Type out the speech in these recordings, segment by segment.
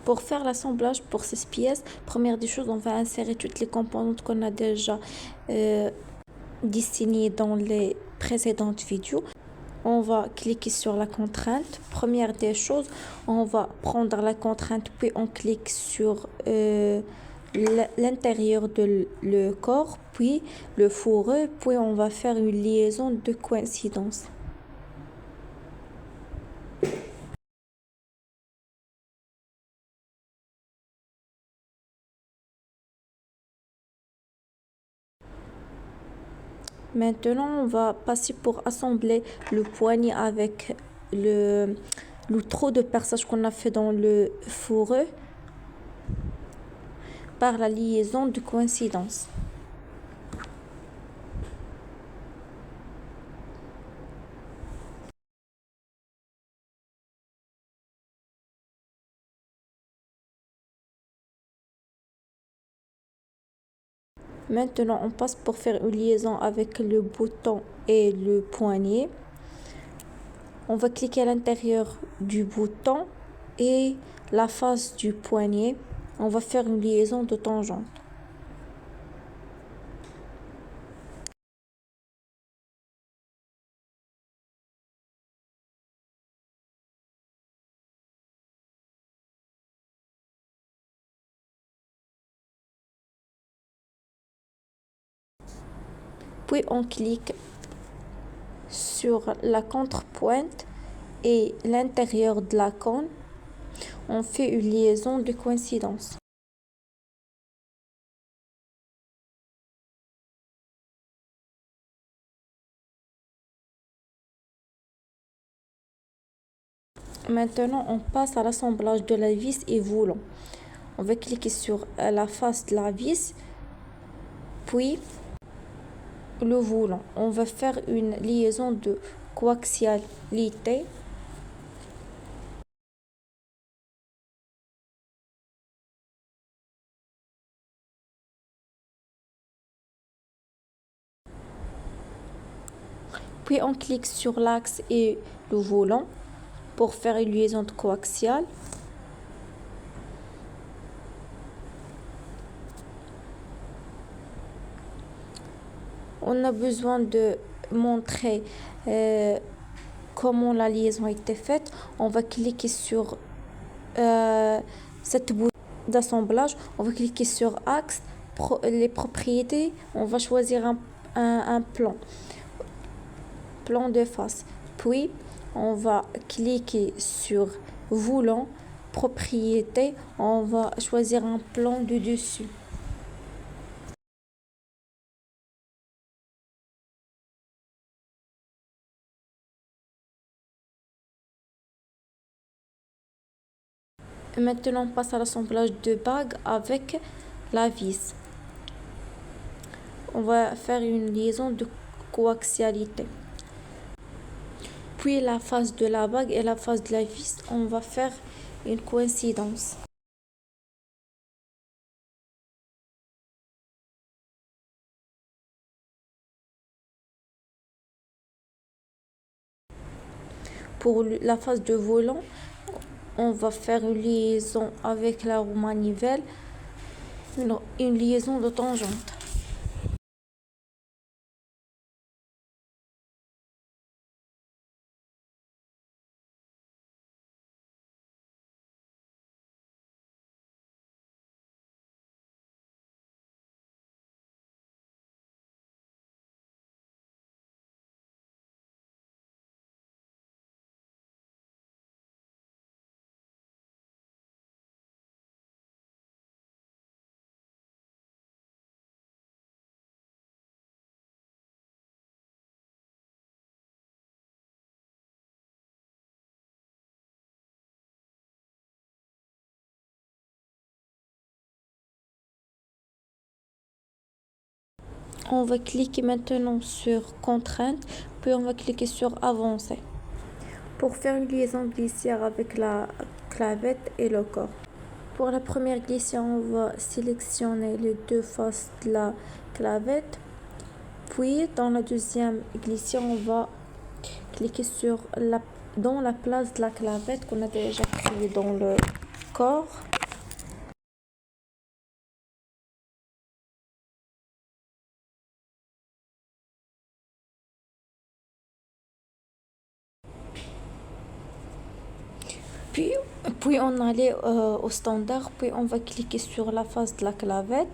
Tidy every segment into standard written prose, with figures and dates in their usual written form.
Pour faire l'assemblage pour ces pièces, première des choses, on va insérer toutes les composantes qu'on a déjà dessinées dans les précédentes vidéos. On va cliquer sur la contrainte. Première des choses, on va prendre la contrainte, puis on clique sur l'intérieur de le corps, puis le fourreau, puis on va faire une liaison de coïncidence. Maintenant, on va passer pour assembler le poignet avec le trou de perçage qu'on a fait dans le fourreau par la liaison de coïncidence. Maintenant, on passe pour faire une liaison avec le bouton et le poignet. On va cliquer à l'intérieur du bouton et la face du poignet. On va faire une liaison de tangente. Puis on clique sur la contrepointe et l'intérieur de la cône. On fait une liaison de coïncidence. Maintenant, on passe à l'assemblage de la vis et volant. On va cliquer sur la face de la vis, puis le volant. On va faire une liaison de coaxialité. Puis on clique sur l'axe et le volant pour faire une liaison de coaxiale. On a besoin de montrer comment la liaison a été faite. On va cliquer sur cette bouton d'assemblage. On va cliquer sur axe, les propriétés. On va choisir un plan de face. Puis on va cliquer sur volant, propriété. On va choisir un plan de dessus. Maintenant, on passe à l'assemblage de bague avec la vis. On va faire une liaison de coaxialité. Puis la face de la bague et la face de la vis, on va faire une coïncidence. Pour la face de volant, on va faire une liaison avec la roue manivelle, une liaison de tangente. On va cliquer maintenant sur contrainte, puis on va cliquer sur avancer pour faire une liaison glissière avec la clavette et le corps. Pour la première glissière, on va sélectionner les deux faces de la clavette. Puis dans la deuxième glissière, on va cliquer dans la place de la clavette qu'on a déjà créée dans le corps. Puis on allait au standard, puis on va cliquer sur la face de la clavette.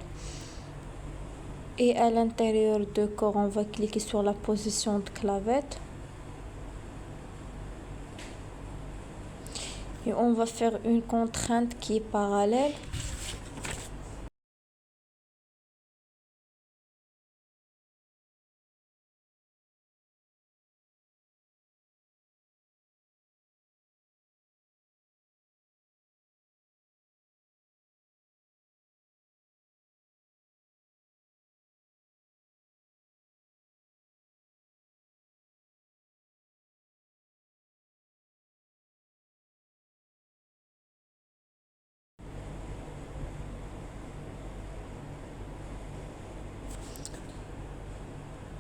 Et à l'intérieur du corps, on va cliquer sur la position de clavette. Et on va faire une contrainte qui est parallèle.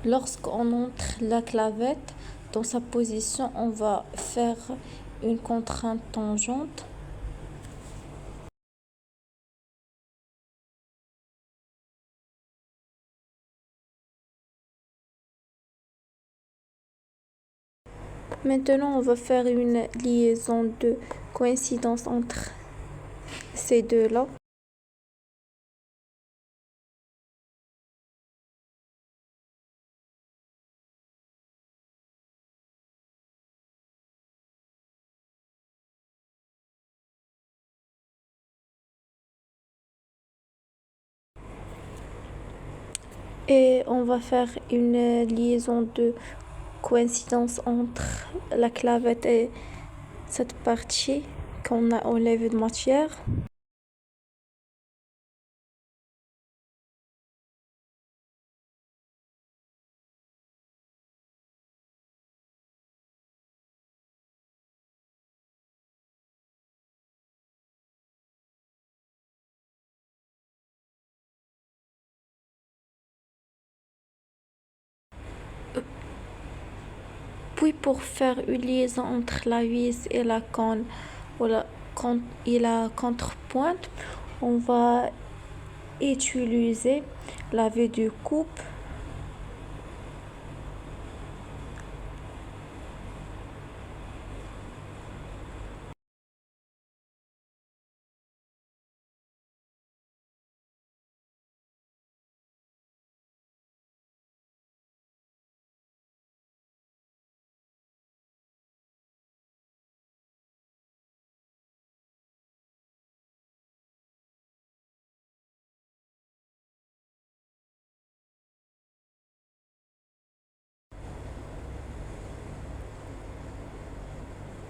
Lorsqu'on entre la clavette dans sa position, on va faire une contrainte tangente. Maintenant, on va faire une liaison de coïncidence entre ces deux-là. Et on va faire une liaison de coïncidence entre la clavette et cette partie qu'on a enlevée de matière. Puis pour faire une liaison entre la vis et la cône et la contrepointe, on va utiliser la vis de coupe.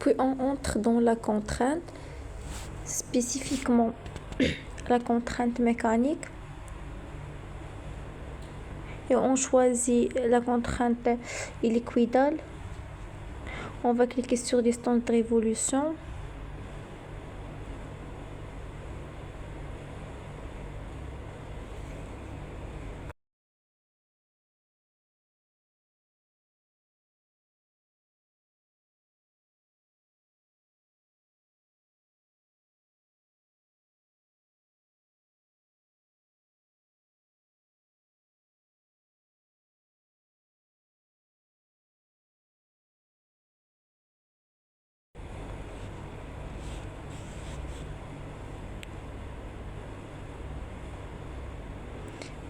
Puis on entre dans la contrainte, spécifiquement la contrainte mécanique. Et on choisit la contrainte hélicoïdale. On va cliquer sur distance de révolution.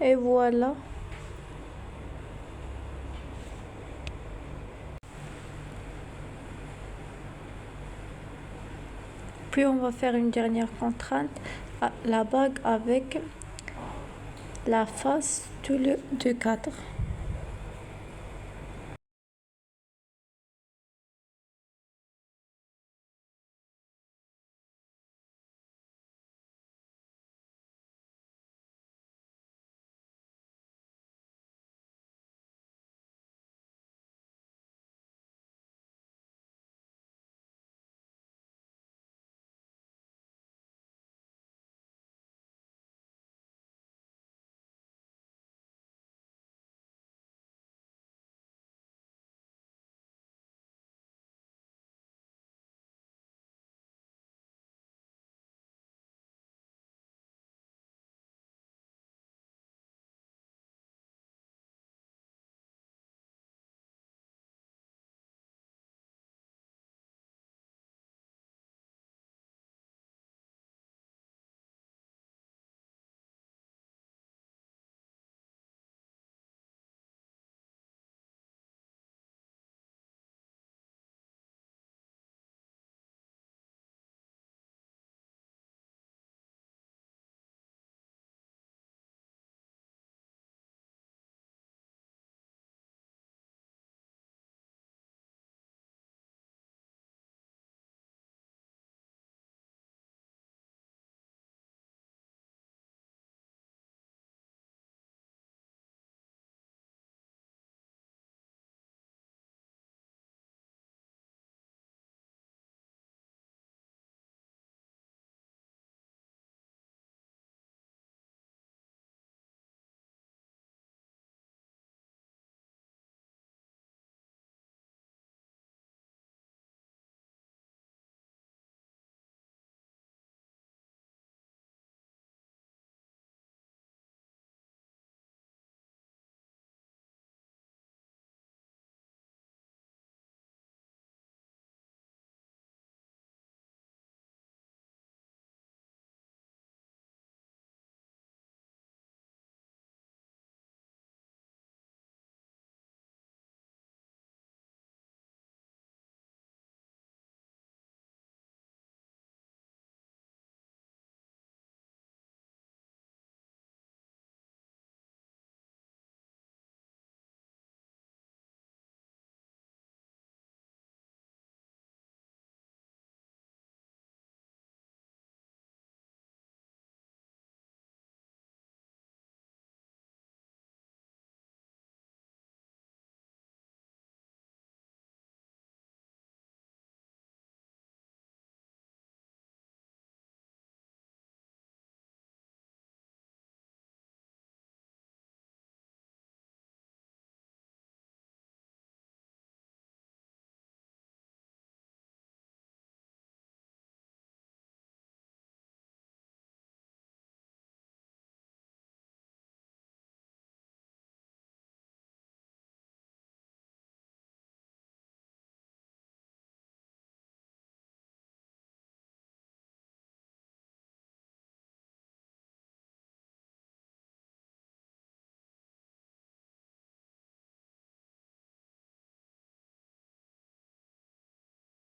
Et voilà. Puis on va faire une dernière contrainte, la bague avec la face du cadre.